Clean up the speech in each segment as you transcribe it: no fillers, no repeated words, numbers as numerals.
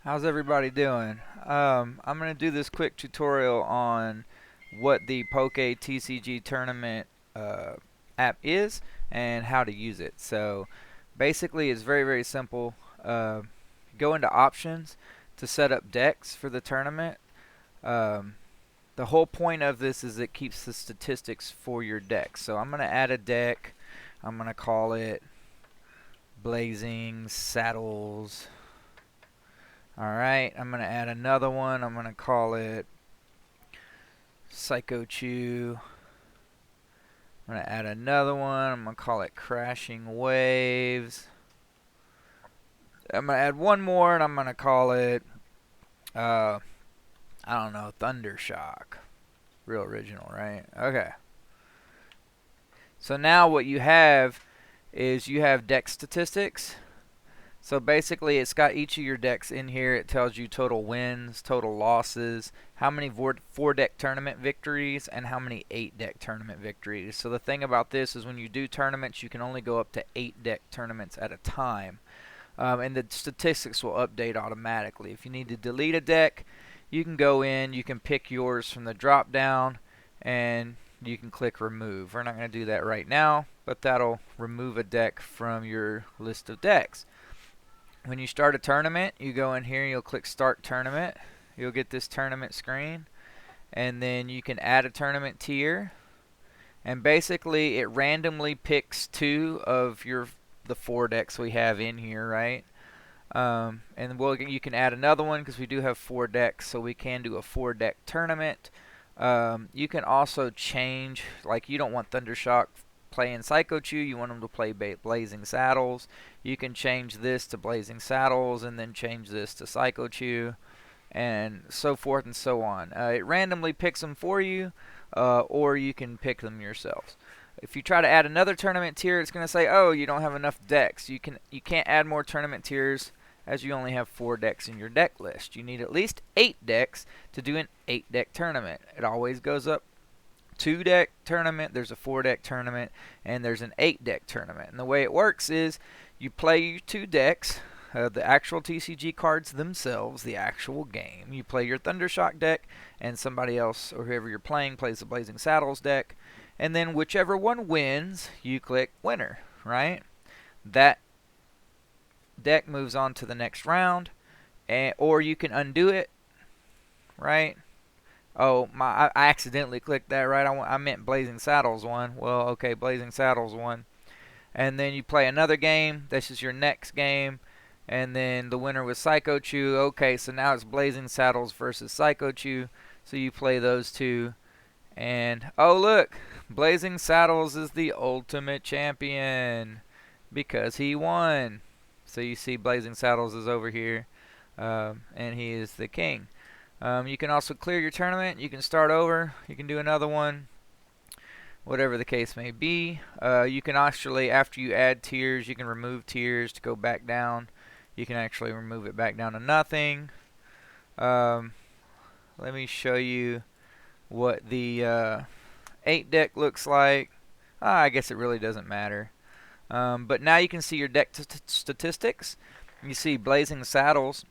How's everybody doing? I'm going to do this quick tutorial on what the Poke TCG Tournament uh, app is and how to use it. So basically it's very simple. Go into options to set up decks for the tournament. Um, the whole point of this is it keeps the statistics for your deck. So I'm going to add a deck. I'm going to call it Blazing Saddles. Alright, I'm going to add another one. I'm going to call it Psycho Chew. I'm going to add another one. I'm going to call it Crashing Waves. I'm going to add one more, and I'm going to call it, I don't know, Thundershock. Real original, right? Okay. So now what you have is you have deck statistics. So basically it's got each of your decks in here. It tells you total wins, total losses, how many 4-deck tournament victories, and how many 8-deck tournament victories. So the thing about this is when you do tournaments, you can only go up to 8-deck tournaments at a time. And the statistics will update automatically. If you need to delete a deck, you can go in, you can pick yours from the drop down, and you can click remove. We're not going to do that right now, but that'll remove a deck from your list of decks. When you start a tournament, you go in here, you'll click Start Tournament. You'll get this tournament screen, and then you can add a tournament tier. And basically, it randomly picks two of the 4 decks we have in here, right? And you can add another one because we do have 4 decks, so we can do a 4-deck tournament. You can also change, like you don't want Thundershock playing Psycho Chew, you want them to play Blazing Saddles. You can change this to Blazing Saddles and then change this to Psycho Chew, and so forth and so on. It randomly picks them for you, or you can pick them yourselves. If you try to add another tournament tier, it's going to say, oh, you don't have enough decks. You can't add more tournament tiers as you only have 4 decks in your deck list. You need at least 8 decks to do an 8-deck tournament. It always goes up 2-deck tournament, there's a 4-deck tournament, and there's an 8-deck tournament. And the way it works is you play your 2 decks, the actual TCG cards themselves, the actual game. You play your Thundershock deck, and somebody else or whoever you're playing plays the Blazing Saddles deck. And then whichever one wins, you click winner, right? That deck moves on to the next round, or you can undo it, right? Oh, I accidentally clicked that, right? I meant Blazing Saddles won. Well, okay, Blazing Saddles won. And then you play another game. This is your next game. And then the winner was Psycho Chew. Okay, so now it's Blazing Saddles versus Psycho Chew. So you play those two. And, oh look, Blazing Saddles is the ultimate champion because he won. So you see Blazing Saddles is over here, and he is the king. You can also clear your tournament. You can start over. You can do another one, whatever the case may be. You can actually, after you add tiers, you can remove tiers to go back down. You can actually remove it back down to nothing. Let me show you what the 8-deck looks like. I guess it really doesn't matter. But now you can see your deck statistics. You see Blazing Saddles.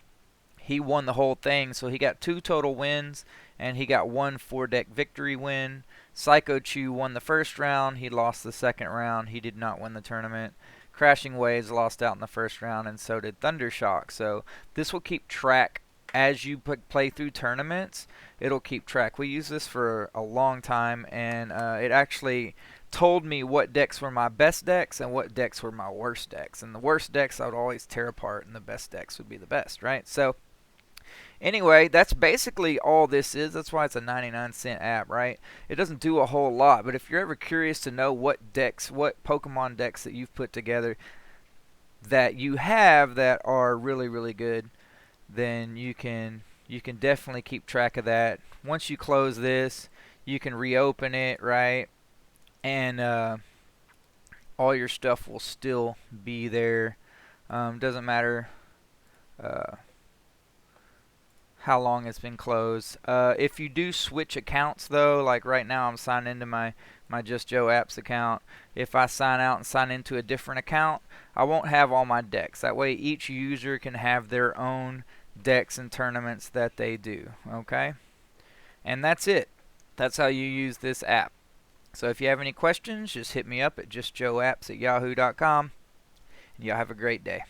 He won the whole thing, so he got 2 total wins, and he got 1 4-deck victory win. Psycho Chew won the first round. He lost the second round. He did not win the tournament. Crashing Waves lost out in the first round, and so did Thundershock. So this will keep track as you play through tournaments. It'll keep track. We use this for a long time, and it actually told me what decks were my best decks and what decks were my worst decks. And the worst decks I would always tear apart, and the best decks would be the best, right? So anyway, that's basically all this is. That's why it's a 99-cent app, right? It doesn't do a whole lot, but if you're ever curious to know what decks, what Pokemon decks that you've put together that you have that are really good, then you can definitely keep track of that. Once you close this, you can reopen it, right? And all your stuff will still be there. Doesn't matter how long it's been closed. If you do switch accounts though, like right now I'm signed into my Just Joe Apps account. If I sign out and sign into a different account, I won't have all my decks. That way each user can have their own decks and tournaments that they do. Okay? And that's it. That's how you use this app. So if you have any questions, just hit me up at justjoeapps@yahoo.com. And y'all have a great day.